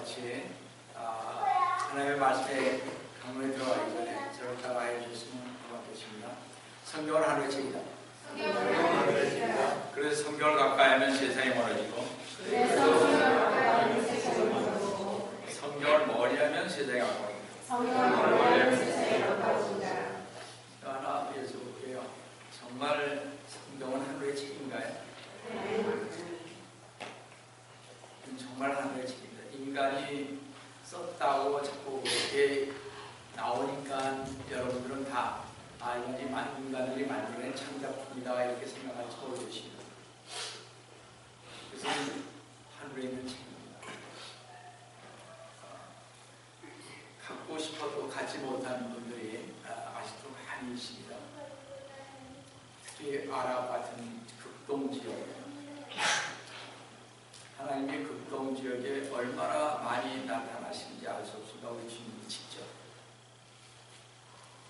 같이 하나님의 말씀에 강론에 들어가기 전에 저를 따라해 주시면 고맙겠습니다. 성경을 하루에 책이다. 그래서 성경을 가까이 하면 세상이 멀어지고 성경을 멀리하면 세상이 가까워집니다. 하나 여쭤볼게요. 정말 성경은 하루의 책인가요? 정말 하나의 책입니다. 인간이 썼다고 자꾸 그렇게 나오니까 여러분들은 다 이것이 인간들이 만들어낸 창작품이다 이렇게 생각할지 모르겠습니다. 그래서 하늘에 있는 책입니다. 갖고 싶어도 갖지 못하는 분들이 아직도 많이 있습니다. 특히 아랍 같은 극동지역, 하나님의 극동지역에 얼마나 많이 나타나시는지 알 수 없습니다. 우리 주님이 직접.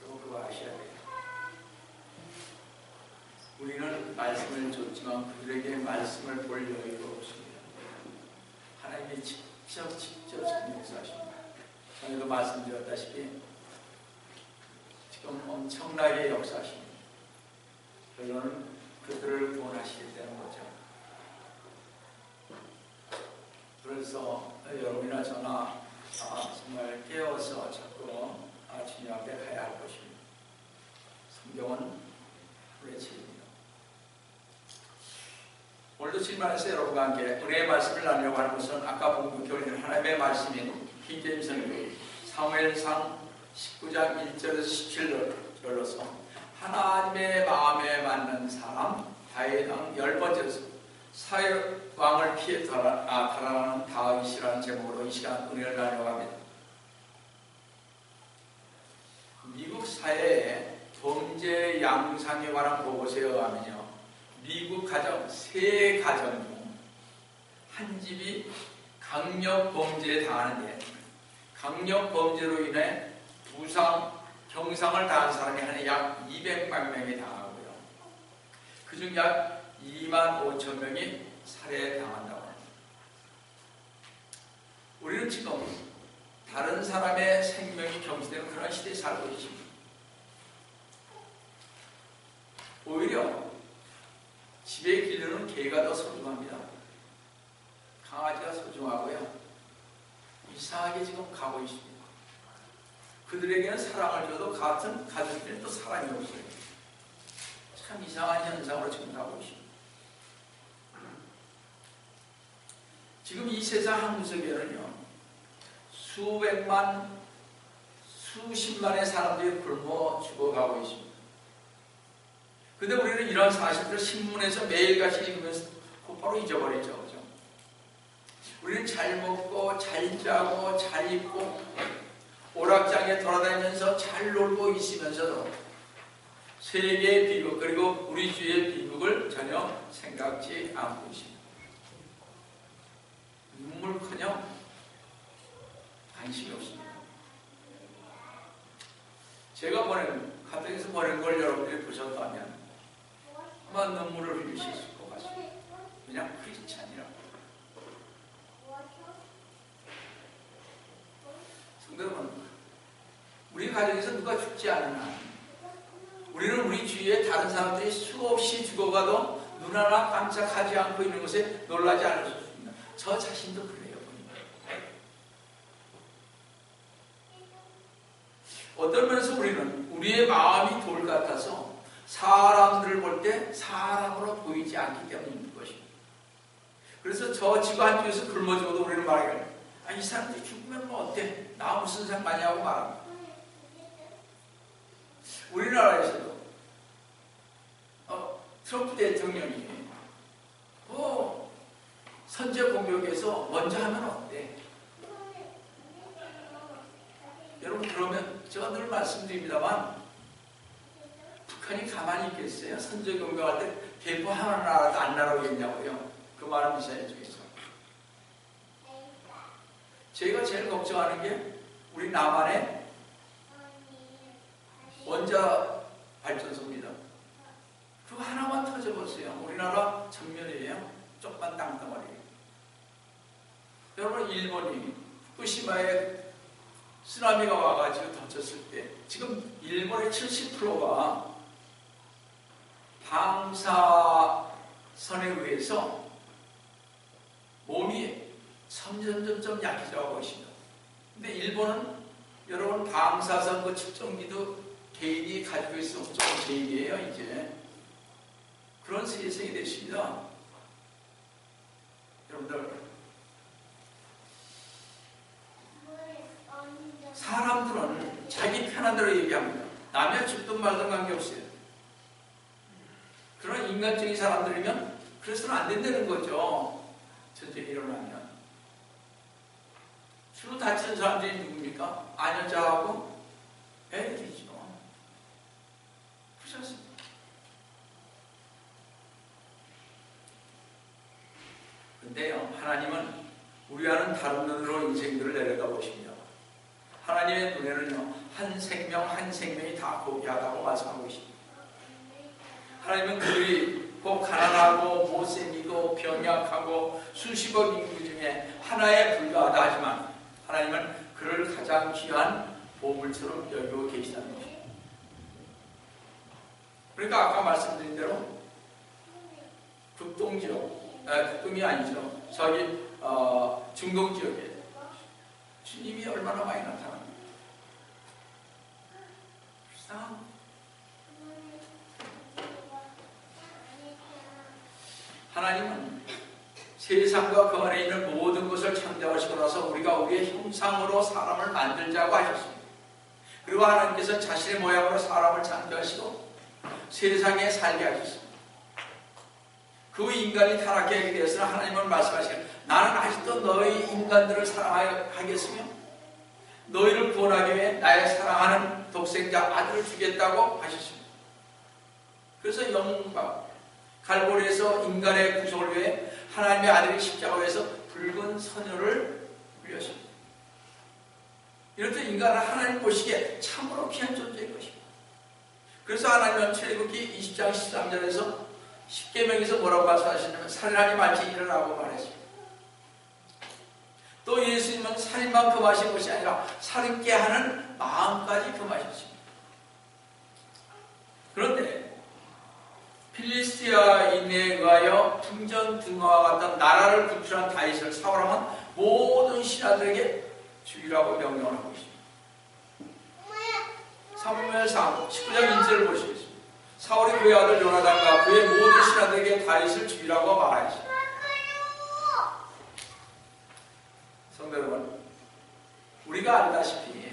그리고 그거 아셔야 돼요. 우리는 말씀을 줬지만 그들에게 말씀을 볼 여유가 없습니다. 하나님이 직접 역사하십니다. 전에도 말씀드렸다시피 지금 엄청나게 역사하십니다. 결론은 그들을 구원하시게 되는 거죠. 그래서 여러분이나 저나 정말 깨어서 자꾸 주님 앞에 가야 할 것입니다. 성경은 우리의 책입니다. 오늘도 질문에서 여러분과 함께 은혜의 말씀을 나누려고 하는 것은 아까 본 교리는 하나님의 말씀인 킹제임스 사무엘상 19장 1절에서 17절로서 하나님의 마음에 맞는 사람 다윗 왕 10번째로 사회왕을 피해 달아나는 다윗이라는 제목으로 이 시간 은혜를 나누려고 합니다. 미국 사회의 범죄 양상에 관한 보고서에 의하면요, 미국 가정, 세 가정 중 한 집이 강력 범죄에 당하는데 강력 범죄로 인해 부상, 경상을 당한 사람이 한 약 200만 명이 당하고요. 그중 약 2만 5천 명이 살해당한다고 합니다. 우리는 지금 다른 사람의 생명이 경시되는 그런 시대에 살고 있습니다. 오히려 집에 기르는 개가 더 소중합니다. 강아지가 소중하고요. 이상하게 지금 가고 있습니다. 그들에게는 사랑을 줘도 같은 가족들은 또 사랑이 없어요. 참 이상한 현상으로 지금 가고 있습니다. 지금 이 세상 한 구석에는요, 수백만, 수십만의 사람들이 굶어 죽어가고 있습니다. 그런데 우리는 이런 사실들을 신문에서 매일같이 읽으면서 곧바로 잊어버리죠. 그죠? 우리는 잘 먹고, 잘 자고, 잘 입고, 오락장에 돌아다니면서 잘 놀고 있으면서도 세계의 비극, 그리고 우리 주의 비극을 전혀 생각지 않고 있습니다. 눈물커녕 관심이 없습니다. 제가 가정에서 보낸 걸 여러분들이 보셨다면 아마 눈물을 흘리실 것 같습니다. 그냥 크리스찬이라고. 성도여러분, 우리 가정에서 누가 죽지 않은 한 우리는 우리 주위에 다른 사람들이 수없이 죽어가도 눈 하나 깜짝하지 않고 있는 것에 놀라지 않을 수 없습니다. 저 자신도 그래요. 어떤 면에서 우리는 우리의 마음이 돌 같아서 사람들을 볼 때 사람으로 보이지 않기 때문인 것입니다. 그래서 저 지구 한쪽에서 굶어 죽어도 우리는 말해요. 이 사람들이 죽으면 뭐 어때? 나 무슨 상관이냐고 말합니다. 우리나라에서도 트럼프 대통령이 선제 공격에서 먼저 하면 어때? 여러분, 그러면 제가 늘 말씀드립니다만 북한이 가만히 있겠어요? 선제 공격할 때 대포 하나라도 안 날아오겠냐고요? 그 말은 미사일 쪽에서. 제가 제일 걱정하는 게 우리 남한의 원자 발전소입니다. 그거 하나만 터져보세요. 우리나라 정면이에요. 조그만 땅덩어리. 여러분, 일본이 후쿠시마에 쓰나미가 와가지고 덮쳤을 때 지금 일본의 70%가 방사선에 의해서 몸이 점점 약해져가고 있습니다. 근데 일본은 여러분 방사선 그 측정기도 개인이 가지고 있을 수 없는 개인이에요. 이제 그런 세상이 됐습니다. 여러분들, 사람들은 자기 편한 대로 얘기합니다. 남의 죽든 말든 관계없어요. 그런 인간적인 사람들이면 그래서는 안 된다는 거죠. 전쟁이 일어나면. 주로 다치는 사람들이 누굽니까? 아녀자하고 애들이죠. 그렇지 않습니까? 근데요, 하나님은 우리와는 다른 눈으로 인생들을 내려다 보십니다. 하나님의 눈에는요, 한 생명 한 생명이 다 고귀하다고 말씀하고 계십니다. 하나님은 그들이 꼭 가난하고 못생기고 병약하고 수십억 인구 중에 하나에 불과하다 하지만 하나님은 그를 가장 귀한 보물처럼 여기고 계시다는 것입니다. 그러니까 아까 말씀드린 대로 극동지역, 극동이 아니죠. 저기 중동 지역에 주님이 얼마나 많이 나타납니다. 하나님은 세상과 그 안에 있는 모든 것을 창조하시고 나서 우리가 우리의 형상으로 사람을 만들자고 하셨습니다. 그리고 하나님께서 자신의 모양으로 사람을 창조하시고 세상에 살게 하셨습니다. 그 인간이 타락하게 되어서 하나님은 말씀하시기를 나는 아직도 너희 인간들을 사랑하겠으며 너희를 구원하기 위해 나의 사랑하는 독생자 아들을 주겠다고 하셨습니다. 그래서 영광 갈보리에서 인간의 구속을 위해 하나님의 아들이 십자가에서 붉은 선녀를 위하십니다. 이렇듯 인간은 하나님 보시기에 참으로 귀한 존재인 것입니다. 그래서 하나님은 출애굽기 20장 13절에서 십계명에서 뭐라고 말씀하시냐면 살인하지 말지니라고 말했습니다. 또 예수님은 살인만 금하신 것이 아니라 살인케 하는 마음까지 금하셨습니다. 그런데 필리스티아인에 의하여 풍전등화와 같은 나라를 구출한 다윗을 사울왕은 모든 신하들에게 죽이라고 명령을 하고 있습니다. 사무엘상 19장 1절을 보시겠습니다. 사울이 그의 아들 요나단과 그의 모든 신하들에게 다윗을 죽이라고 말하였습니다. 성도 여러분, 우리가 알다시피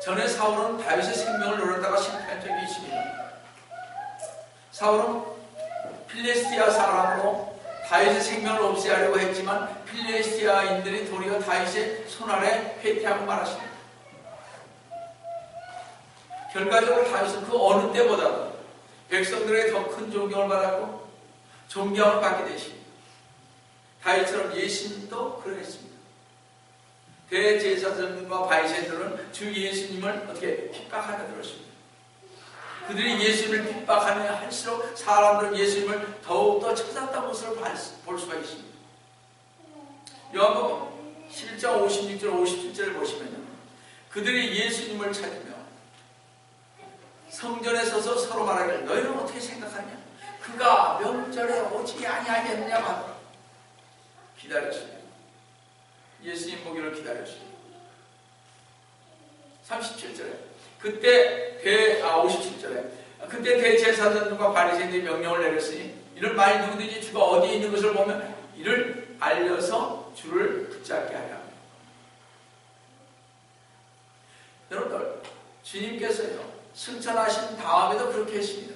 전에 사울은 다윗의 생명을 노렸다가 실패한 적이 있습니다. 사울은 필리스티아 사람으로 다윗의 생명을 없애하려고 했지만 필리스티아인들이 도리어 다윗의 손아래 회퇴하고 말았습니다. 결과적으로 다윗은 그 어느 때보다도 백성들에게 더 큰 존경을 받았고 존경을 받게 되십니다. 다윗처럼 예수님도 그러했습니다. 대제사장들과 바리새인들은 주 예수님을 어떻게 핍박하게 들었습니다. 그들이 예수님을 핍박하면 할수록 사람들은 예수님을 더욱더 찾았다는 것을 볼 수가 있습니다. 요한복음 11장 56절 57절을 보시면요, 그들이 예수님을 찾으며 성전에 서서 서로 말하기를 너희는 어떻게 생각하냐? 그가 명절에 오지 아니하겠느냐고 기다렸습니다. 예수님 보기를 기다렸습니다. 37절에 그때 57절에 그때 대제사장들과 바리새인들이 명령을 내렸으니 이를 만일 누구든지 주가 어디에 있는 것을 보면 이를 알려서 주를 붙잡게 하라. 여러분들, 주님께서요 승천하신 다음에도 그렇게 했습니다.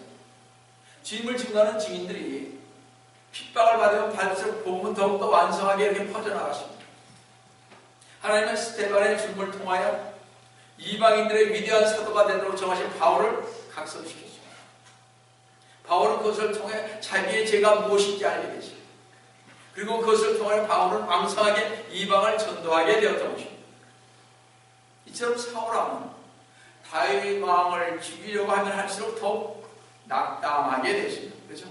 주님을 증거하는 증인들이 핍박을 받으면 받을수록 복음은 더욱더 완성하게 이렇게 퍼져나갔습니다. 하나님은 스데반의 죽음을 통하여 이방인들의 위대한 사도가 되도록 정하신 바울을 각성시켰습니다. 바울은 그것을 통해 자기의 죄가 무엇인지 알게 되십니다. 그리고 그것을 통해 바울은 왕성하게 이방을 전도하게 되었던 것입니다. 이처럼 사울왕은 다윗 왕을 죽이려고 하면 할수록 더욱 낙담하게 되십니다. 그렇죠?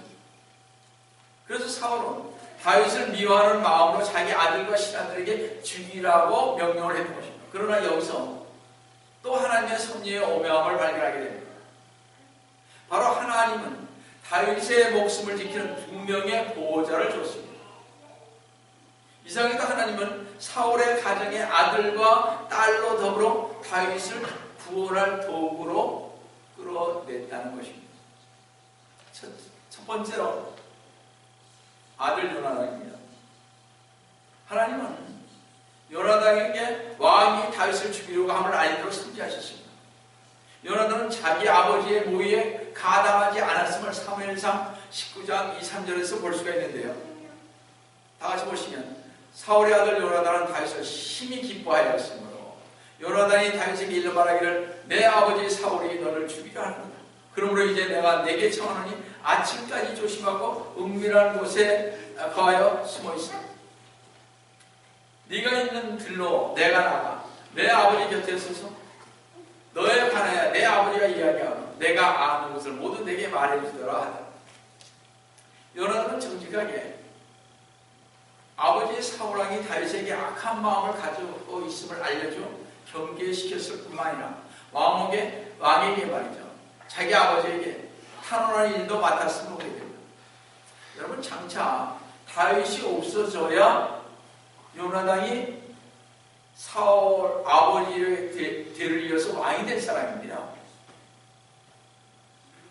그래서 사울은 다윗을 미워하는 마음으로 자기 아들과 신하들에게 죽이라고 명령을 했던 것입니다. 그러나 여기서 또 하나님의 섭리의 오묘함을 발견하게 됩니다. 바로 하나님은 다윗의 목숨을 지키는 2명의 보호자를 줬습니다. 이상하게도 하나님은 사울의 가정의 아들과 딸로 더불어 다윗을 구원할 도구로 끌어냈다는 것입니다. 첫 번째로 아들 요나단입니다. 하나님은 요나단에게 왕이 다윗을 죽이려고 함을 알도록 선지하셨습니다. 요나단은 자기 아버지의 모의에 가담하지 않았음을 사무엘상 19장 2, 3절에서 볼 수가 있는데요. 다 같이 보시면 사울의 아들 요나단은 다윗을 심히 기뻐하였으므로 요나단이 다윗에게 일러 말하기를 내 아버지 사울이 너를 죽이려 하는구나. 그러므로 이제 내가 내게 청하노니 아침까지 조심하고 은밀한 곳에 거하여 숨어 있어. 네가 있는 들로 내가 나가 내 아버지 곁에 서서 너에 관하여 내 아버지가 이야기하고 내가 아는 것을 모두 내게 말해주더라 하다. 요나단은 정직하게 아버지 사울왕이 다윗에게 악한 마음을 가지고 있음을 알려줘 경계시켰을 뿐만 아니라 왕에게 말이죠. 자기 아버지에게 탄원하는 일도 맡았으면 오게 됩니다. 여러분 장차 다윗이 없어져야 요나단이 사울 아버지의 대를 이어서 왕이 될 사람입니다.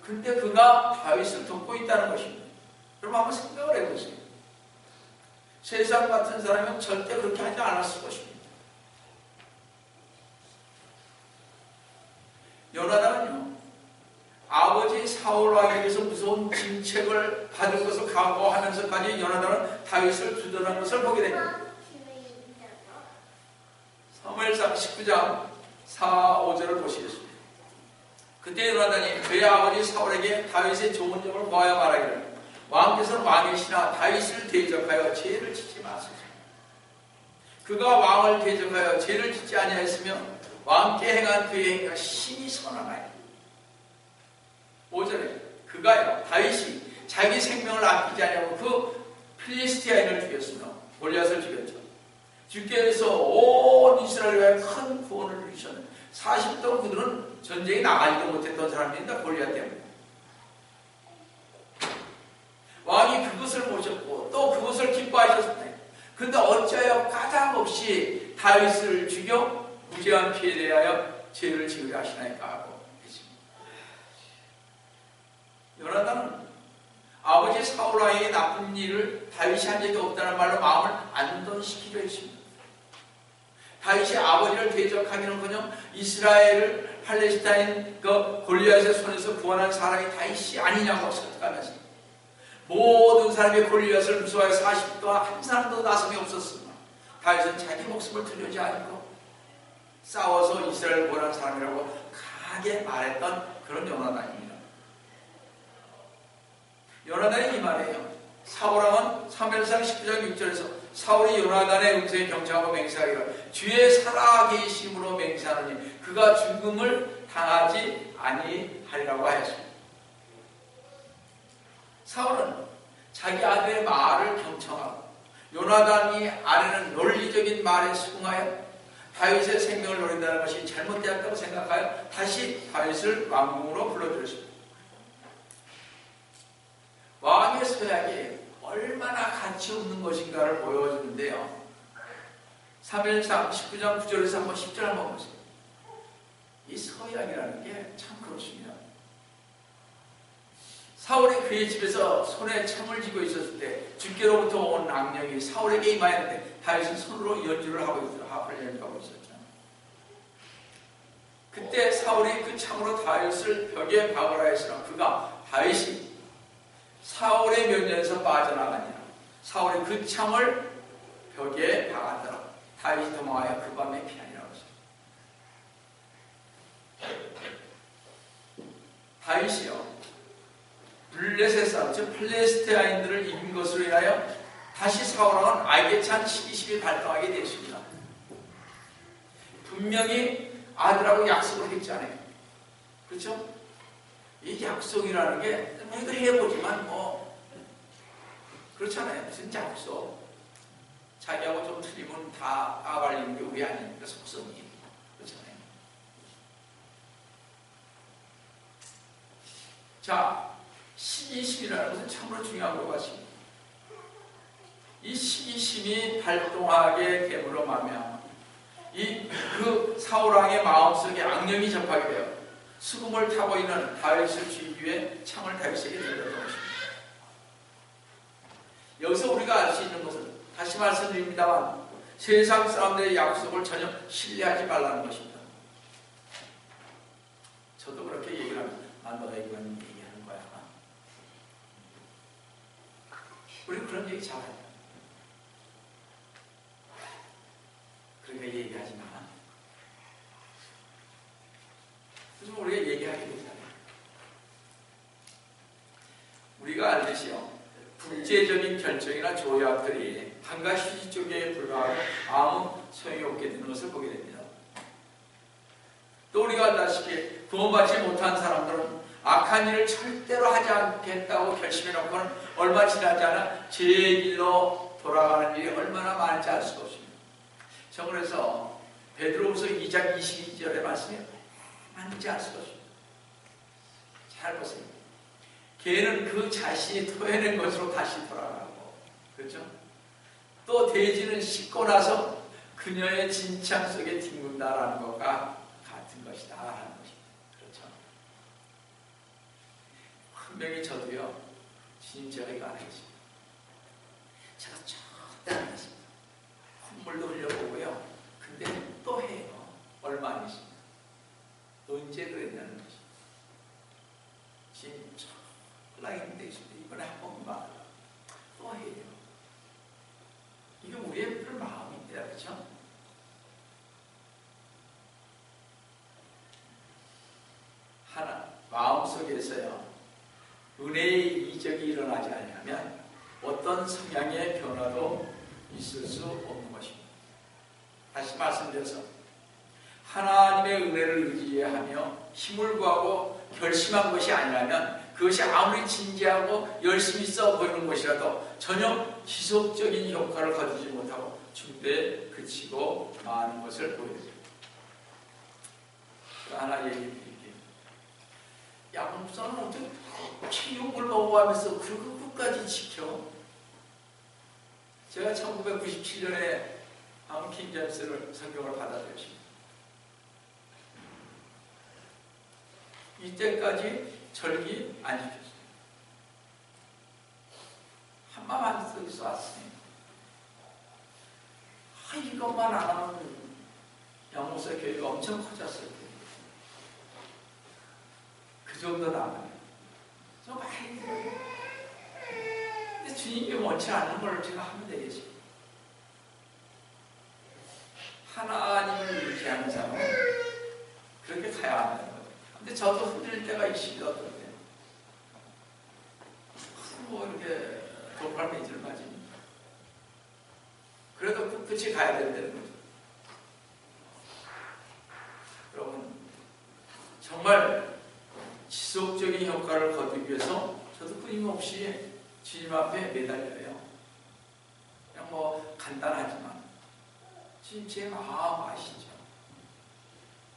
근데 그가 다윗을 돕고 있다는 것입니다. 여러분 한번 생각을 해보세요. 세상 같은 사람은 절대 그렇게 하지 않았을 것입니다. 요나단은요, 아버지 사울 왕에게서 무서운 징책을 받을 것을 각오하면서까지 요나단은 다윗을 두둔한 것을 보게 됩니다. 사무엘상 19장 4, 5절을 보시겠습니다. 그때 요나단이 그의 아버지 사울에게 다윗의 좋은 점을 보아야 말하기를 왕께서는 왕이시나 다윗을 대적하여 죄를 짓지 마소서. 그가 왕을 대적하여 죄를 짓지 아니하였으며 왕께 행한 그의 행위가 심히 선하나이다. 5절에 그가요 다윗이 자기 생명을 아끼지 아니하고 그 필리스티아인을 죽였으며 골리앗을 죽였죠. 주께서 온 이스라엘에 큰 구원을 주셨는데 40 동안 그들은 전쟁에 나가지도 못했던 사람들인데 골리앗 때문에 왕이 그것을 보셨고 또 그것을 기뻐하셨습니다. 그런데 어찌하여 까닭없이 다윗을 죽여 무죄한 피해에 대하여 죄를 지으려 하시나이까 하고 계십니다. 요나단은 아버지 사울 왕에게 나쁜 일을 다윗이 한 적이 없다는 말로 마음을 안돈시키려 했습니다. 다윗이 아버지를 대적하기는커녕 이스라엘을 팔레스타인 그 골리앗의 손에서 구원한 사람이 다윗이 아니냐고 설득하면서 모든 사람이 골리앗을 무서워해 40 동안 한 사람도 나섬이 없었으나 다윗은 자기 목숨을 두려워하지 않고 싸워서 이스라엘을 구원한 사람이라고 강하게 말했던 그런 요나단입니다. 요나단이 이 말이에요. 사울왕은 사무엘상 19장 6절에서 사울이 요나단의 음성에 경청하고 맹세하기를 주의 살아계심으로 맹세하노니 그가 죽음을 당하지 아니하리라고 하였습니다. 사울은 자기 아들의 말을 경청하고 요나단이 아내는 논리적인 말에 수긍하여 다윗의 생명을 노린다는 것이 잘못되었다고 생각하여 다시 다윗을 왕궁으로 불러들였습니다. 왕의 서약이 얼마나 가치 없는 것인가를 보여주는데요. 사무엘상 19장 9절에서 한번 10절 한번 보세요. 이 서약이라는 게 참 그렇습니다. 사울이 그의 집에서 손에 창을 쥐고 있었을 때 주께로부터 온 악령이 사울에게 임하였는데 다윗은 손으로 연주를 하고 있었죠. 그때 사울이 그 창으로 다윗을 벽에 박으라 했으나 그가 다윗이 사울의 면전에서 빠져나가니라. 사울이 그 창을 벽에 박았더라. 다윗이 도망하여 그 밤에 피하니라고 했습니다. 다윗이요 블레셋 사람, 즉 팔레스타인들을 이긴 것으로 인하여 다시 사울왕은 악에 찬 시기심이 발동하게 되었습니다. 분명히 아들하고 약속을 했잖아요. 그렇죠? 이 약속이라는 게 우리도 해보지만 그렇잖아요. 무슨 약속. 자기하고 좀 틀리면 다 까발리는 게 우리 아닙니까? 속성이. 그렇잖아요. 자, 시기심이라는 것은 참으로 중요한 것 같습니다. 이 시기심이 발동하게 됨으로 말미암아 그 사울왕의 마음속에 악령이 접하게 되어 수금을 타고 있는 다윗을 죽이기 위해 창을 다윗에게 들렸던 것입니다. 여기서 우리가 알 수 있는 것은 다시 말씀드립니다만 세상 사람들의 약속을 전혀 신뢰하지 말라는 것입니다. 저도 그렇게 얘기를 합니다. 난 너에게만 얘기하는 거야. 우리 그런 얘기 잘해요. 그러니까 얘기하지 마. 그래서 우리가 얘기하게 되잖아요. 우리가 알듯이요, 국제적인 결정이나 조약들이 한가 휴지 쪽에 불과하고 아무 소용이 없게 되는 것을 보게 됩니다. 또 우리가 알다시피 구원받지 못한 사람들은 악한 일을 절대로 하지 않겠다고 결심해놓고는 얼마 지나지 않아 제 길로 돌아가는 일이 얼마나 많은지 알 수가 없습니다. 저 그래서 베드로후서 2장 22절의 말씀이 많은지 알 수가 없습니다. 잘 보세요. 걔는 그 자신이 토해낸 것으로 다시 돌아가고, 그렇죠? 또 돼지는 씻고 나서 그녀의 진창 속에 뒹군다라는 것과 같은 것이다 하는 것입니다. 그렇죠? 분명히 저도요, 주님 제가 이거 안 하겠습니다. 제가 절대 안 하겠습니다. 콧물도 흘려보고요. 근데 또 해요. 얼마 안 있습니다. 언제 그랬냐는 것입니다. 진짜 라인데 있습니다. 이번에 한 번만 또 해요. 이게 우리의 그런 마음인데, 그렇죠? 하나, 마음속에서요, 은혜의 이적이 일어나지 않으면 어떤 성향의 변화도 있을 수 없는 것입니다. 다시 말씀드려서 하나님의 은혜를 의지하며 힘을 구하고 결심한 것이 아니라면 그것이 아무리 진지하고 열심히 써 보이는 것이라도 전혀 지속적인 효과를 거두지 못하고 중대에 그치고 마는 것을 보여드립니다. 하나 얘기해 드릴게요. 양육사는 어떻게 욕을 먹어가면서 그 끝까지 지켜? 제가 1997년에 킹 제임스를 성경을 받아들였습니다. 이때까지 절기 안 지켰어요. 한마음 한쪽에서 왔어요. 이것만 안 하면 양목사 교회가 엄청 커졌을 거예요. 그 정도 나와요. 좀 많이 들어요. 근데 주님이 원치 않는 걸 제가 하면 되겠죠. 하나님을 의지하는 사람은 그렇게 가야 한다는 거예요. 근데 저도 흔들릴 때가 있습니다. 어떨 때. 뭐 이렇게 돌팔 매질을 맞으니까. 그래도 끝이 가야 된다는 거죠. 여러분, 정말 지속적인 효과를 거두기 위해서 저도 끊임없이 주님 앞에 매달려요. 그냥 뭐 간단하지만 주님 제 마음 아시죠?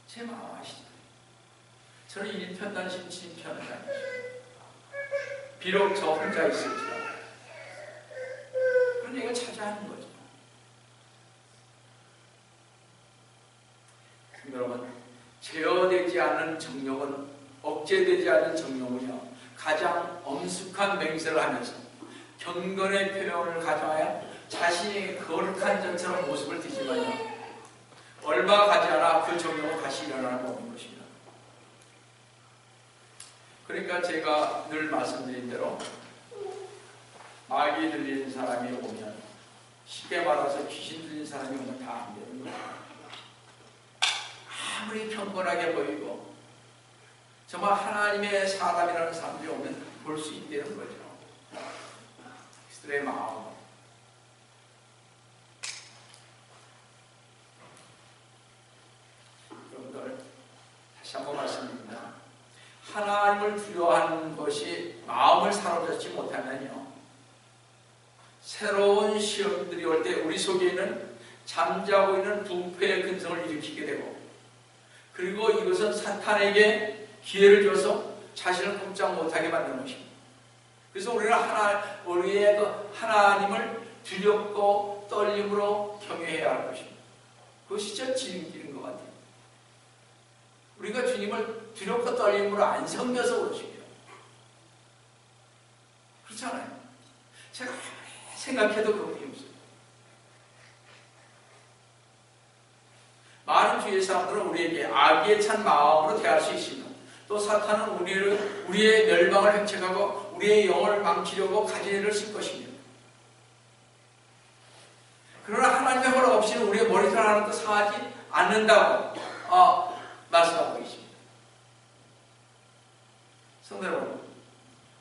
제 마음 아시죠? 저는 일편단심 주님 편을 다니죠. 비록 저 혼자 있을지라도 그런 얘기를 찾아하는 거죠. 여러분, 제어되지 않는 정욕은, 억제되지 않는 정욕은요, 가장 엄숙한 맹세를 하면서 경건의 표현을 가져와야 자신이 거룩한 전처럼 모습을 띠지만요, 얼마 가지 않아 그 정욕은 다시 일어나는 없는 것입니다. 그러니까 제가 늘 말씀드린 대로 마귀 들리는 사람이 오면, 쉽게 말해서 귀신 들린 사람이 오면 다 안 되는 거예요. 아무리 경건하게 보이고 정말 하나님의 사람이라는 사람들이 오면 볼 수 있다는 거죠. 그들의 마음. 여러분들, 다시 한번 말씀드립니다. 하나님을 두려워하는 것이 마음을 사로잡지 못하면요, 새로운 시험들이 올 때 우리 속에 있는 잠자고 있는 부패의 근성을 일으키게 되고, 그리고 이것은 사탄에게 기회를 줘서 자신을 꼼짝 못하게 만드는 것입니다. 그래서 우리는 우리의 그 하나님을 두렵고 떨림으로 경외해야 할 것입니다. 그것이 진짜 지름길인 것 같아요. 우리가 주님을 두렵고 떨림으로 안 섬겨서 그러십니다. 그렇잖아요. 제가 생각해도 그렇게 없어요. 많은 주위의 사람들은 우리에게 악의에 찬 마음으로 대할 수 있습니다. 또 사탄은 우리의 멸망을 획책하고 우리의 영혼을 망치려고 가지를 쓸 것입니다. 그러나 하나님의 허락 없이는 우리의 머리털 하나도 상하지 않는다고 말씀하고 있습니다. 성도 여러분,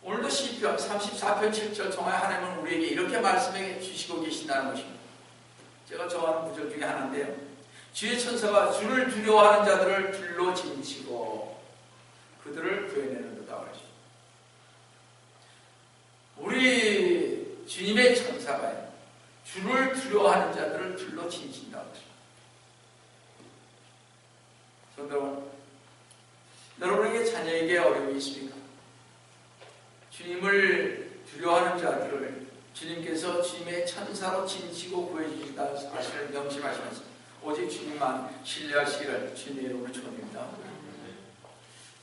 오늘도 시편 34편 7절 통하여 하나님은 우리에게 이렇게 말씀해 주시고 계신다는 것입니다. 제가 좋아하는 구절 중에 하나인데요. 주의 천사가 주를 두려워하는 자들을 둘로 진치고 그들을 구해내는도다 그러십니다. 우리 주님의 천사가요, 주를 두려워하는 자들을 둘로 진친다고 하십니다. 여러분에게 자녀에게 어려움이 있습니까? 주님을 두려워하는 자들을 주님께서 주님의 천사로 진치고 구해주신다는 사실을 명심하시면서 오직 주님만 신뢰하시기를 주님의 이름으로 축원합니다.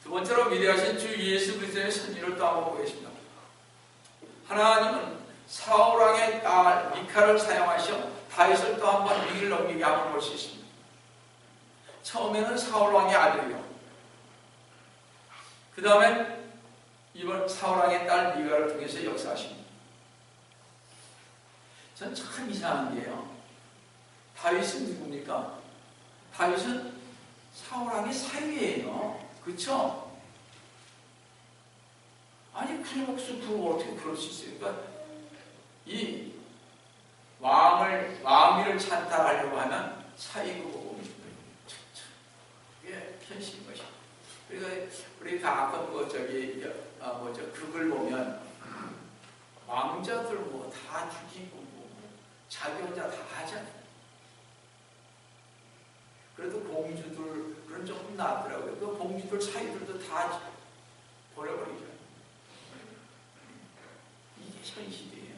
두 번째로 위대하신 주 예수 그리스도의 선지를 또 한번 보겠습니다. 하나님은 사울왕의 딸 미카를 사용하셔 다윗을 또 한번 위기를 넘기게 함을 볼 수 있습니다. 처음에는 사울왕의 아들이요, 그 다음에 이번 사울왕의 딸 미가를 통해서 역사하십니다. 전 참 이상한 게요, 다윗은 누굽니까? 다윗은 사울왕의 사위예요. 그렇죠? 아니 그 목숨 두고 어떻게 그럴 수 있어요? 그러니까 이 왕위를 찬탈하려고 하면 사위고 보고 이게 현실인 것이죠. 그러니까 우리 가끔 그걸 보면 왕자들 뭐 다 죽이고 자기 혼자 다 하잖아요. 그래도 공주들은 조금 낫더라고요. 그 공주들 사이들도 다 버려버리죠. 이게 현실이에요.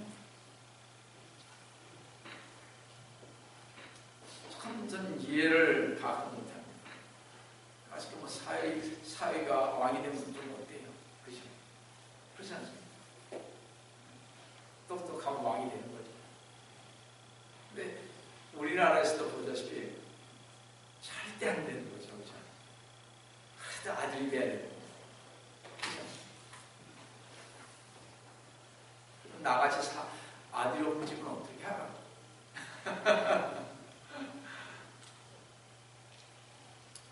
참 저는 이해를 가끔 못합니다. 아직도 뭐 사회가 왕이 되면 좀 어때요? 그죠? 그렇지 않습니까? 똑똑하면 왕이 되는 거죠. 근데 우리나라에서도 보다시피 절대 안 되는 거죠. 그렇죠? 하도 아들이 돼야 되고. 나같이 아들이 없는 집은 어떻게 하라?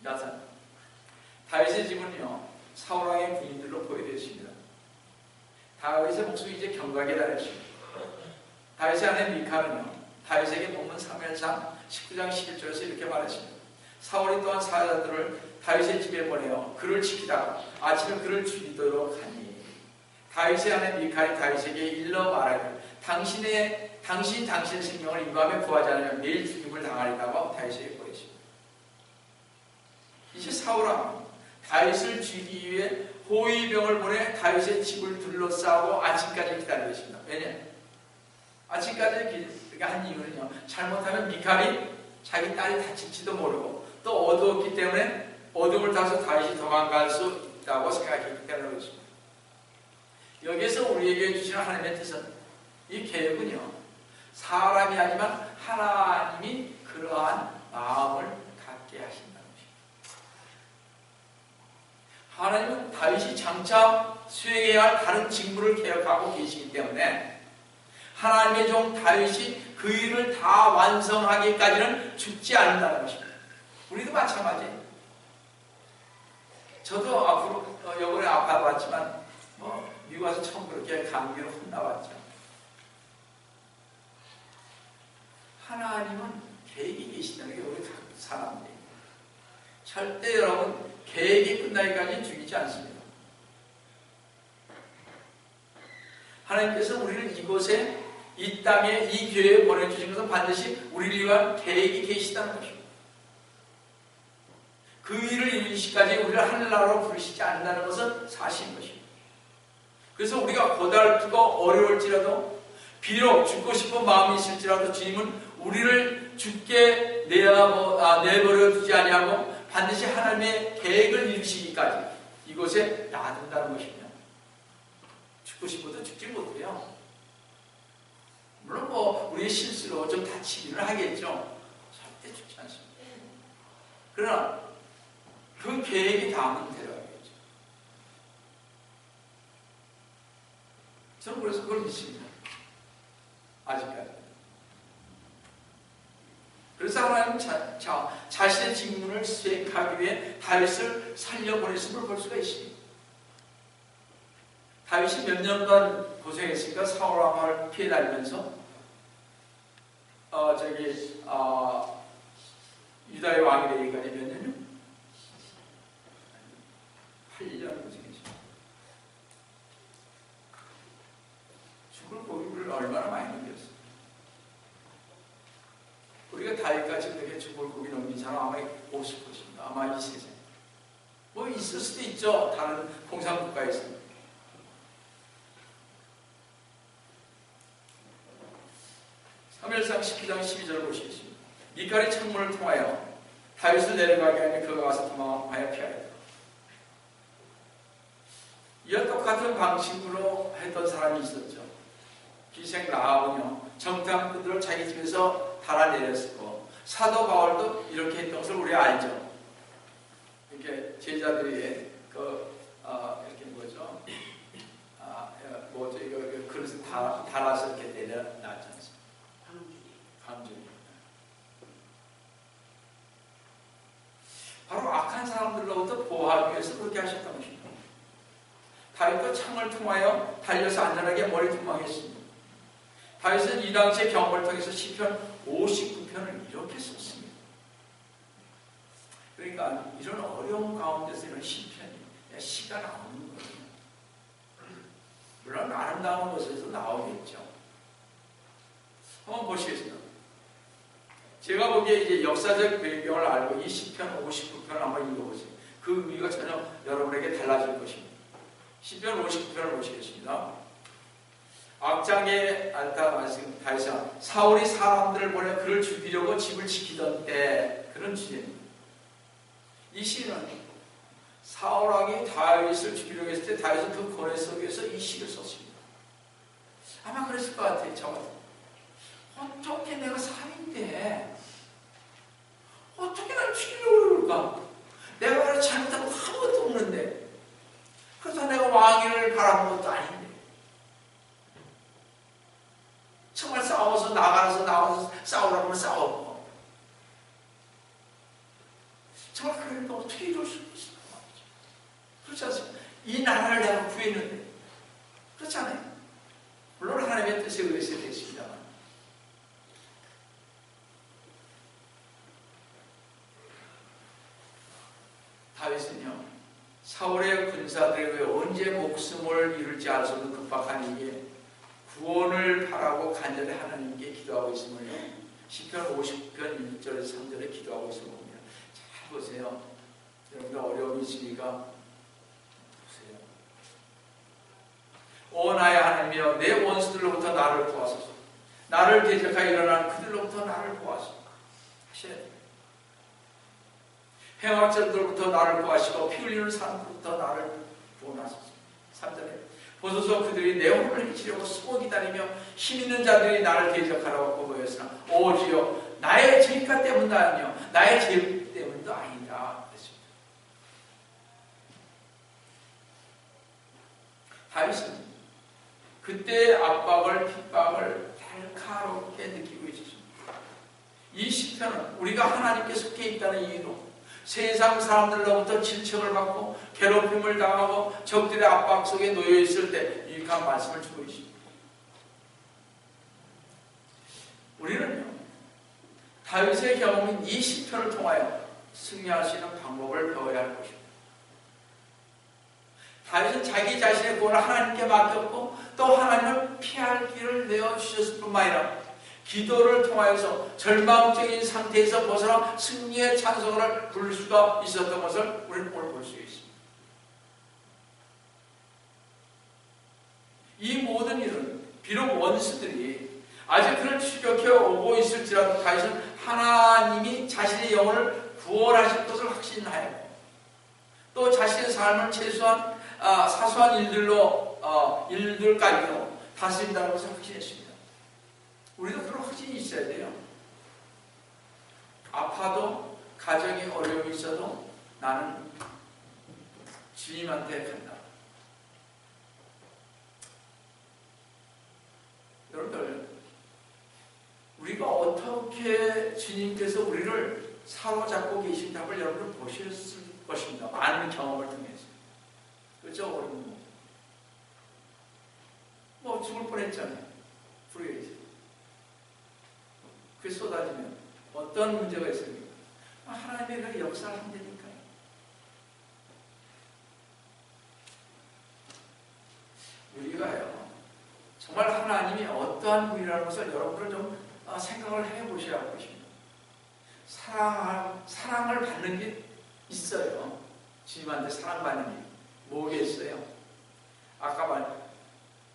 나산 다윗의 집은요, 사울왕의 부인들로 보여되었습니다. 다윗의 목숨이 이제 경각에 달했습니다. 다윗의 아내 미카는요, 다윗에게 본문 사무엘상 19장 11절에서 이렇게 말했습니다. 사울이 또한 사자들을 다윗의 집에 보내어 그를 지키다가 아침에 그를 죽이도록 하니, 다윗의 아내 미카이 다윗에게 일러 말하기를 당신의 생명을 이 밤에 구하지 않으면 매일 죽임을 당하리라고 다윗에게 보냈습니다. 이제 사울왕 다윗을 죽이기 위해 호위병을 보내 다윗의 집을 둘러싸고 아침까지 기다리고 있습니다. 왜냐? 아침까지 한 이유는요, 잘못하면 미칼이 자기 딸이 다칠지도 모르고 또 어두웠기 때문에 어둠을 타서 다윗이 도망갈 수 있다고 생각했기 때문에 그렇습니다. 여기에서 우리에게 주시는 하나님의 뜻은, 이 계획은요, 사람이 아니지만 하나님이 그러한 마음을 갖게 하신다는 것입니다. 하나님은 다윗이 장차 수행해야 할 다른 직무를 계획하고 계시기 때문에 하나님의 종 다윗이 그 일을 다 완성하기까지는 죽지 않는다는 것입니다. 우리도 마찬가지예요. 저도 앞으로 이번에 아파봤지만 미국 와서 처음 그렇게 감기로 혼나왔죠. 하나님은 계획이 계시다는 게 우리 사람들이에요. 절대 여러분 계획이 끝나기까지는 죽이지 않습니다. 하나님께서 우리를 이곳에 이 땅에 이 교회에 보내주신 것은 반드시 우리를 위한 계획이 계시다는 것입니다. 그 일을 이루시기까지 우리를 하늘나라로 부르시지 않는다는 것은 사실인 것입니다. 그래서 우리가 고달프고 어려울지라도 비록 죽고 싶은 마음이 있을지라도 주님은 우리를 죽게 내버려 두지 아니하고 반드시 하나님의 계획을 이루시기까지 이곳에 놔둔다는 것입니다. 죽고 싶어도 죽지 못해요. 물론 우리의 실수로 좀 다치기는 하겠죠. 절대 죽지 않습니다. 그러나 그 계획이 다음은 데려가겠죠. 저는 그래서 그걸 믿습니다. 아직까지. 그래서 하나님은 자신의 직분을 수행하기 위해 다윗을 살려보냈음을 볼 수가 있습니다. 다윗이 몇 년간 고생했으니까 사울 왕을 피해 다니면서 유다의 왕이 되기까지 몇 년이요? 8년 고생했죠. 죽을 고비를 얼마나 많이 넘겼어요. 우리가 다윗같이 그렇게 죽을 고비 넘긴 사람 아마 없을 것입니다. 아마 이 세상에. 있을 수도 있죠. 다른 공산국가에서. 사무엘상 19장 12절을 보시겠습니다. 미칼이 창문을 통하여 다윗을 내려가게 하니 그가 가서 도망하여 피하였다. 이와 똑같은 방식으로 했던 사람이 있었죠. 기생 라합은요, 정탐 그들을 자기 집에서 달아내렸고, 사도 바울도 이렇게 했던 것을 우리가 알죠. 이렇게 제자들이 이렇게 뭐죠? 이거 그릇을 달아서 이렇게 내려놨지 않습니까? 광주리. 바로 악한 사람들로부터 보호하기 위해서 그렇게 하셨던 것입니다. 다윗도 창을 통하여 달려서 안전하게 머리 도망했습니다. 다윗은 이 당시의 경험을 통해서 시편 59편을 이렇게 썼습니다. 그러니까 이런 어려운 가운데서 이런 시편이 시가 나오는 거예요. 물론 아름다운 곳에서 나오겠죠. 한번 보시겠습니다. 제가 보기에 이제 역사적 배경을 알고 이 시편 59편을 한번 읽어보세요. 그 의미가 전혀 여러분에게 달라질 것입니다. 시편 59편을 보시겠습니다. 악장에 다윗이 사울이 사람들을 보내 그를 죽이려고 집을 지키던 때, 그런 주제입니다. 이 시는 사울 왕이 다윗을 죽이려고 했을 때 다윗은 그 고뇌 속에서 이 시를 썼습니다. 아마 그랬을 것 같아요. 저 같은. 어떻게 내가 사위인데 어떻게 날 죽이려고 그럴까? 내가 잘못한 거 아무것도 없는데, 그래서 내가 왕위를 바라본 것도 아닌데, 정말 싸워서 나가서 싸우라고 하면 싸우고, 정말 그러니까 어떻게 이럴 수 있을까? 그렇지 않습니까? 이 나라를 내가 구했는데. 그렇지 않아요? 물론 하나님의 뜻에 의해서 됐습니다만, 다윗은요, 사울의 군사들에 의해 언제 목숨을 잃을지 알 수 없는 급박한 이에 구원을 바라고 간절히 하나님께 기도하고 있음을요, 시편 50편 1절에서 3절에 기도하고 있음을 봅니다. 잘 보세요. 여러분들 어려움이 있으니까 보세요. 오 나의 하나님이여, 내 원수들로부터 나를 구하소서. 나를 대적하여 일어난 그들로부터 나를 구하소서 하셔야 돼요. 행악자들로부터 나를 구하시고 피 흘리는 사람들로부터 나를 구원하소서. 3절에 보소서, 그들이 내 혼을 해치려고 숨어 기다리며 힘있는 자들이 나를 대적하라고 보였으나 오지요, 나의 죄가 때문도 아니요 나의 죄 때문도 아니다 그랬습니다. 다윗은 그때의 압박을, 핍박을 날카롭게 느끼고 있었습니다. 이 시편은 우리가 하나님께 속해 있다는 이유로 세상 사람들로부터 질책을 받고 괴롭힘을 당하고 적들의 압박 속에 놓여 있을 때 유익한 말씀을 주고 있습니다. 우리는요, 다윗의 경험인 이 시편을 통하여 승리할 수 있는 방법을 배워야 할 것입니다. 다윗은 자기 자신의 구원을 하나님께 맡겼고 또 하나님을 피할 길을 내어주셨을 뿐만 아니라 기도를 통하여서 절망적인 상태에서 벗어나 승리의 찬송을 부를 수가 있었던 것을 우리는 오늘 볼 수 있습니다. 이 모든 일은 비록 원수들이 아직 그를 추격해 오고 있을지라도 다윗은 하나님이 자신의 영혼을 구원하실 것을 확신하였고 또 자신의 삶을 최소한 사소한 일들까지도 다스린다는 것을 확신했습니다. 우리도 그런 확신이 있어야 돼요. 아파도 가정에 어려움이 있어도 나는 주님한테 간다. 여러분들, 우리가 어떻게 주님께서 우리를 사로잡고 계신다고 여러분들 보셨을 것입니다. 많은 경험을 통해서. 그렇죠? 뭐 죽을 뻔했잖아요. 불의에서. 그게 쏟아지면 어떤 문제가 있습니까? 하나님의 그 역사를 한다니까요. 우리가요, 정말 하나님이 어떠한 분이라는 것을 여러분들 좀 생각을 해보셔야 할 것입니다. 사랑을 받는 게 있어요. 주님한테 사랑받는 게 뭐겠어요? 아까 말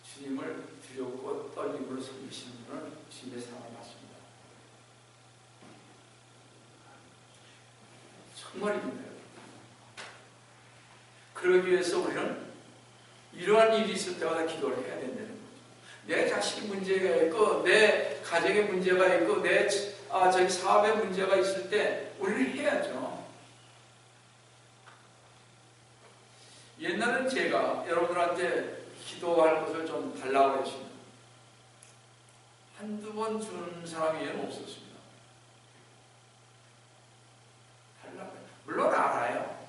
주님을 두렵고 떨림으로 섬기시는 분은 주님의 사랑을 받습니다. 정말입니다. 그러기 위해서 우리는 이러한 일이 있을 때마다 기도를 해야 된다는 거죠. 내 자식 문제가 있고 내 가정에 문제가 있고 내 사업에 문제가 있을 때 우리는 해야죠. 옛날엔 제가 여러분들한테 기도할 것을 좀 달라고 했습니다. 한두 번 준 사람이 없었습니다. 달라고. 물론 알아요.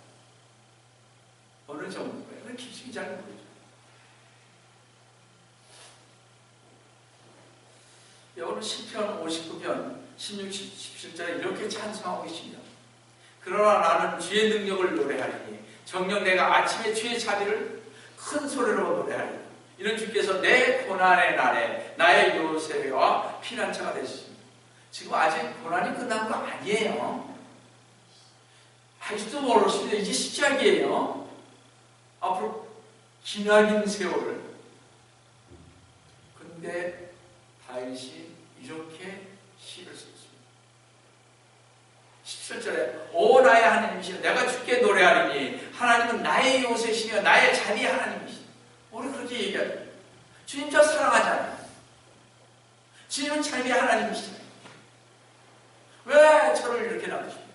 어느 정도예요. 근데 깊이 잘 모르죠. 여러분 시편 59편 16, 17절에 이렇게 찬송하고 계십니다. 그러나 나는 주의 능력을 노래하리니 정녕 내가 아침에 주의 자비를 큰 소리로 노래하리니 이런 주께서 내 고난의 날에 나의 요새와 피난처가 되십니다. 지금 아직 고난이 끝난 거 아니에요. 아직도 모르십니다. 이제 시작이에요. 앞으로 기나긴 세월을. 근데 다윗이 이렇게 시를 썼습니다. 17절에 오 나의 하나님이시여 내가 주께 노래하리니 하나님은 나의 요새시며 나의 자비 하나님이시다. 우리 그렇게 얘기하죠. 주님 저 사랑하잖아요. 주님은 자비 하나님이시잖아요. 왜 저를 이렇게 놔두십니까?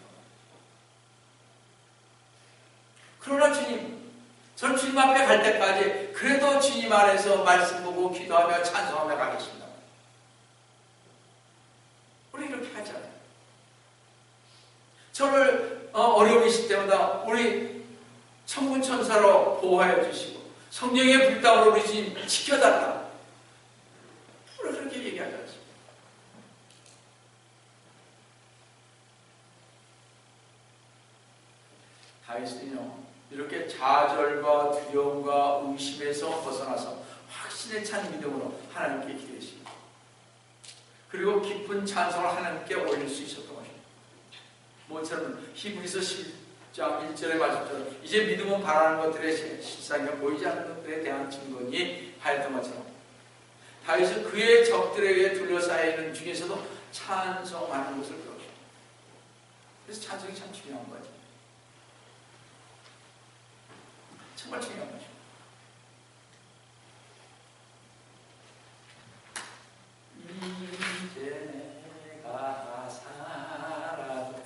그러나 주님, 전 주님 앞에 갈 때까지 그래도 주님 안에서 말씀 보고 기도하며 찬송하며 가겠습니다. 우리 이렇게 하잖아요. 저를 어려움이 있을 때마다 우리 천군천사로 보호하여 주시고 성령의 불담으로 우리 주님 지켜달라. 우리 그렇게 얘기하지 않습니다. 다윗은요 이렇게 좌절과 두려움과 의심에서 벗어나서 확신에 찬 믿음으로 하나님께 기도했습니다. 그리고 깊은 찬송을 하나님께 올릴 수 있었던 것입니다. 모처럼 히브리서 10장 1절의 말씀처럼 이제 믿음은 바라는 것들의 실상이며 보이지 않는 것들에 대한 증거니 하였던 것처럼 다윗은 그의 적들에 의해 둘러싸여 있는 중에서도 찬송하는 것을 배웠습니다. 그래서 찬송이 참 중요한 거죠. 정말 중요한 거죠. 이제 내가 살아도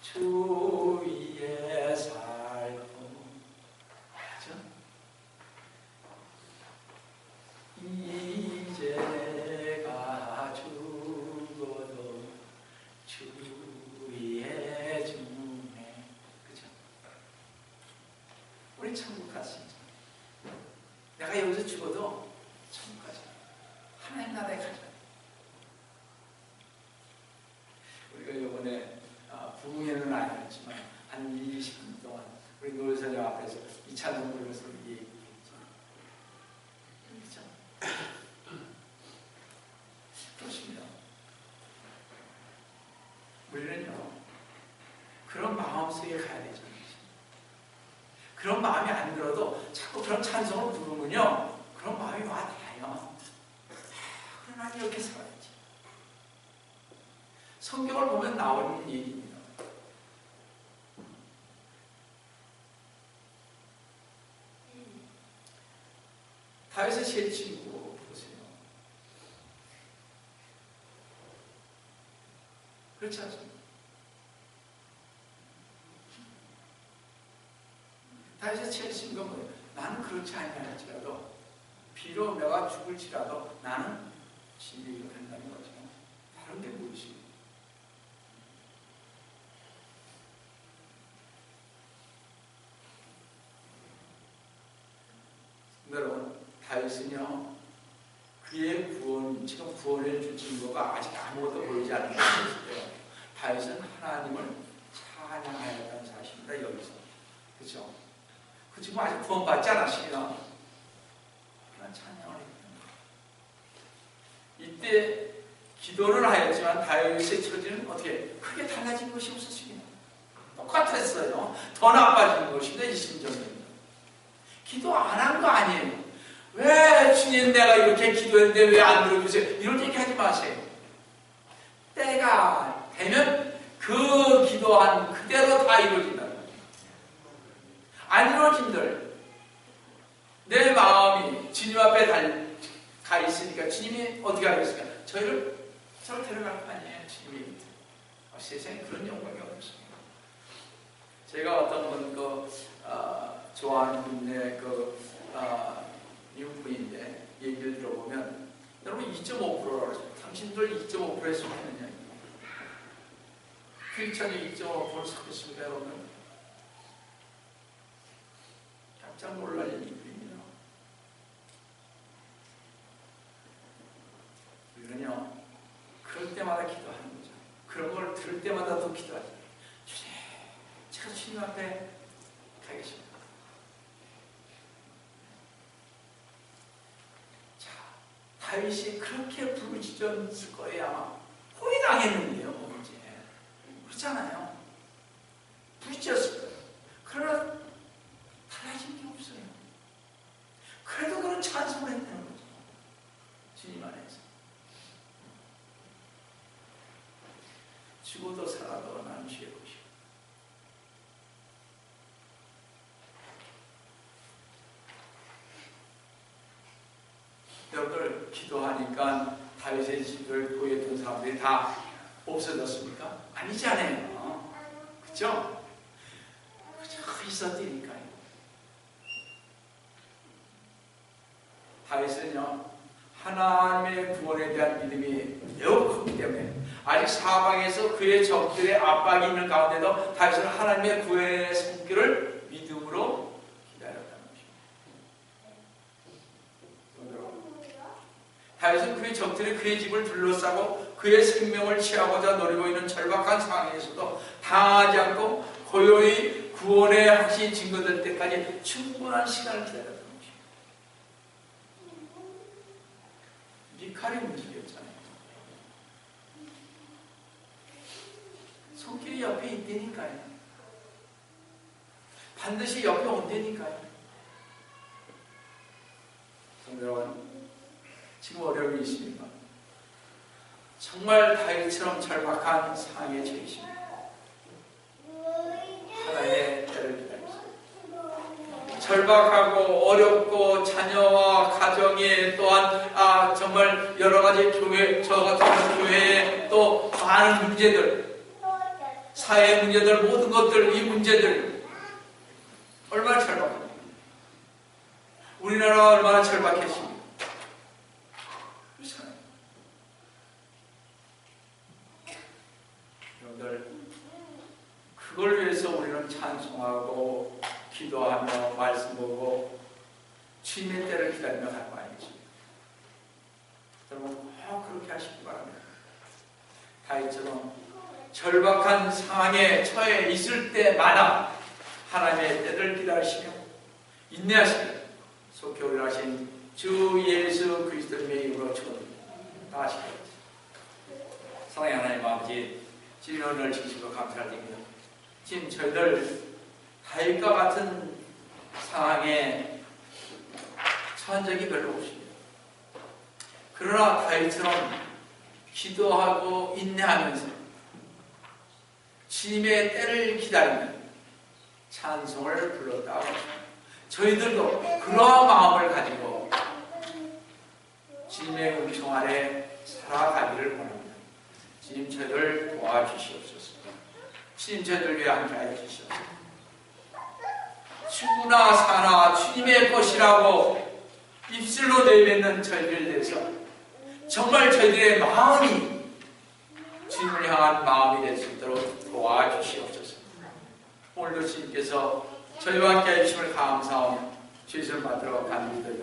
주 위에 살고 맞아? 이제 내가 죽어도 주 위에 죽네. 그죠? 우리 천국 가시죠. 내가 여기서 죽어도 천국 가자. 하나님 나라에 가자. 우리가 이번에 부흥회는 아니었지만 한 20분 동안 우리 노회사님 앞에서 이 찬송 부르면서 우리는요, 그런 마음 속에 가야 되잖아요. 그런 마음이 안 들어도 자꾸 그런 찬송을 부르면요, 그런 마음이 와닿아요. 그래, 난 이렇게 살아야지. 성경을 보면 나오는 얘기입니다. 다윗의 세 친구 보세요. 그렇지 않습니까? 다윗의 세 친구가 뭐예요? 나는 그렇지 아니할지라도 비록 내가 죽을지라도 나는 진리가 된다는 거죠. 다른 게 무엇이에요? 여러분, 다윗은요, 그의 구원, 지금 구원해 준 증거가 아직 아무것도 보이지 않는 것이에요. 다윗은 하나님을 찬양하였다는 사실입니다. 여기서, 그렇죠? 그 지금 아직 구원받지 않았습니다. 그런 찬양을 했습니다. 이때 기도를 하였지만 다윗의 처지는 어떻게 크게 달라진 것이 없었습니다. 똑같았어요. 더 나빠진 것입니다. 이 심정입니다. 기도 안 한 거 아니에요. 왜 주님 내가 이렇게 기도했는데 왜 안 들어주세요? 이런 얘기 하지 마세요. 때가 되면 그 기도한 그대로 다 이루어진다. 안 이루어진들 내 마음이 주님 앞에 가 있으니까 주님이 어떻게 하겠습니까? 저를 데려갈 거 아니에요. 주님이. 세상에 그런 영광이 없습니다. 제가 어떤 분 좋아하는 분의 미국분인데 얘기를 들어보면 여러분 2.5%라고 하죠. 당신들 2.5% 했으면 하느냐. 크리스천이 2.5%를 섞였습니다. 여러분. 깜짝 놀랄 일입니다. 우리는요, 그럴 때마다 기도하는 거죠. 그런 걸 들을 때마다 더 기도하죠. 주님, 제가 주님 앞에 가겠습니다. 자, 다윗이 그렇게 부르짖었을 거예요. 아마 포위당했는데요, 이제. 그렇잖아요. 부르짖었을 거예요. 그러나 달라진 게 없어요. 그래도 그런 찬송을 했다는 거죠. 주님 안에서. 죽어도 살아도 나는 주의 것이요. 여러분들 기도하니까 다윗의 집을 보였던 사람들이 다 없어졌습니까? 아니잖아요. 그죠? 그저 있었으니까요. 다윗은요, 하나님의 구원에 대한 믿음이 매우 컸기 때문에 아직 사방에서 그의 적들의 압박이 있는 가운데도 다윗은 하나님의 구원의 손길을 믿음으로 기다렸다는 것입니다. 다윗은 그의 적들이 그의 집을 둘러싸고 그의 생명을 취하고자 노리고 있는 절박한 상황에서도 당하지 않고 고요히 구원의 확신이 증거될 때까지 충분한 시간을 기다렸다는 것입니다. 미칼이 움직였잖아요. 손길이 옆에 있다니까요. 반드시 옆에 온다니까요. 성도 여러분, 지금 어려움이 있습니까? 정말 다윗처럼 절박한 상황에 처해있습니다. 하나님의 때를 기다리십니다. 절박하고 어렵고 자녀와 가정에 또한 정말 여러 가지 교회, 저 같은 교회에 또 많은 문제들, 사회 문제들, 모든 것들, 이 문제들 얼마나 절박합니까? 우리나라가 얼마나 절박했습니까? 그렇잖아요. 여러분들, 그걸 위해서 우리는 찬송하고 기도하며 말씀 보고 주님의 때를 기다리며 갈 거 아니겠습니까? 여러분 꼭 그렇게 하시기 바랍니다. 다윗처럼 절박한 상황에 처해 있을 때마다 하나님의 때를 기다리시며 인내하시며 속히 오리라신 주 예수 그리스도의 이름으로 축원드립니다. 다 하시겠습니다. 사랑의 하나님 아버지, 주님 오늘 주시고 감사드립니다. 지금 저희들 다윗과 같은 상황에 처한 적이 별로 없습니다. 그러나 다윗처럼 기도하고 인내하면서 주님의 때를 기다리며 찬송을 불렀다고 저희들도 그러한 마음을 가지고 주님의 은총 아래 살아가기를 원합니다. 주님 저희를 도와주시옵소서. 주님 저희를 위해 함께하여 주시옵소서. 죽으나 사나 주님의 것이라고 입술로 내뱉는 저희들 대해서 정말 저희들의 마음이 주님을 향한 마음이 될 수 있도록 도와주시옵소서. 오늘도 주님께서 저희와 함께 해주심을 감사하며 주의를 받들어 간절히